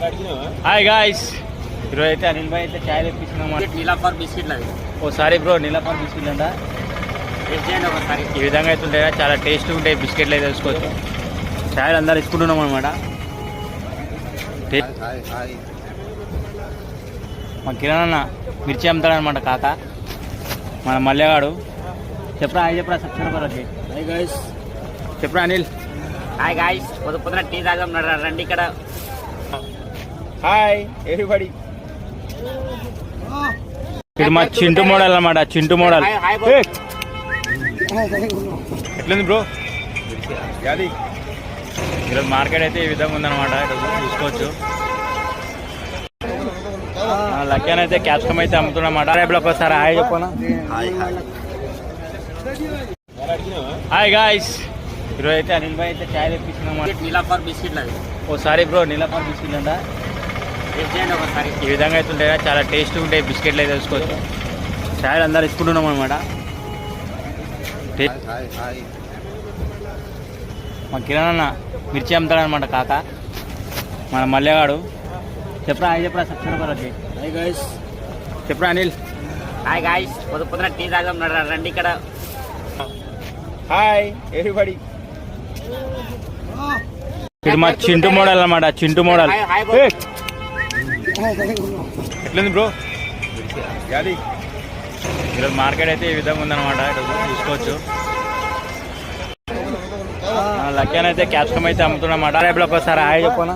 Hi guys, ఈరోజు అయితే అనిల్ భాయ్ అయితే చాయ్ తెప్పించినాము. నీలాఫర్ బిస్కెట్లు అవి ఓసారి బ్రో నీలపర్ బిస్కెట్లు అంట టేస్ట్ చేయండి ఒకసారి. ఈ విధంగా అయితే ఉంటాయి, చాలా టేస్ట్గా ఉంటాయి బిస్కెట్లు అయితే వేసుకోవచ్చు. చాయ్ అందరు ఇచ్చుకుంటున్నాం అనమాట. మా కిరణ్ మిర్చి అమ్ముతాడనమాట కాక, మన మల్లెగాడు. చెప్పరా హాయ్ చెప్పరా సబ్స్క్రైబర్ వచ్చి. హాయ్ గాయ్స్, చెప్పరా అనిల్. హాయ్ గాయ్స్, పొద్దున టీ తాగం రండి ఇక్కడ. Hi everybody. ఇది మా చింటూ మోడల్ అనమాట, చింటూ మోడల్. Hi bro. ఎట్లుంది బ్రో? ఈరోజు మార్కెట్ అయితే ఈ విధంగా ఉందన్నమాట, ఈరోజు చూసుకోవచ్చు. లక్కన్ అయితే క్యాప్సికమ్ అయితే అమ్ముతున్నమాట. రేపు ఒకసారి హాయ్ చెప్పనా. హాయ్ గాయ్స్, ఈరోజు అయితే అనిల్ భాయ్ అయితే చాయ్ తెప్పించినాము. నీలాఫర్ బిస్కెట్లు అవి ఓసారి బ్రో నీలపర్ బిస్కెట్లు అంట టేస్ట్ చేయండి ఒకసారి. ఈ విధంగా అయితే ఉంటాయి, చాలా టేస్ట్గా ఉంటాయి బిస్కెట్లు అయితే వేసుకోవచ్చు. చాయ్ అందరు ఇచ్చుకుంటున్నాం అనమాట. మా కిరణ్ మిర్చి అమ్ముతాడనమాట కాక, మన మల్లెగాడు. చెప్పరా హాయ్ చెప్పరా సబ్స్క్రైబర్ వచ్చి. హాయ్ గాయ్స్, చెప్పరా అనిల్. హాయ్ గాయ్స్, పొద్దున టీ తాగం రండి ఇక్కడ. Hi everybody. ఇది మా చింటూ మోడల్ అనమాట, చింటూ మోడల్. Hi bro. ఎట్లుంది బ్రో? ఈరోజు మార్కెట్ అయితే ఈ విధంగా ఉందన్నమాట, ఈరోజు చూసుకోవచ్చు. లక్కన్ అయితే క్యాప్సికమ్ అయితే అమ్ముతున్నమాట. రేపు ఒకసారి హాయ్ చెప్పనా.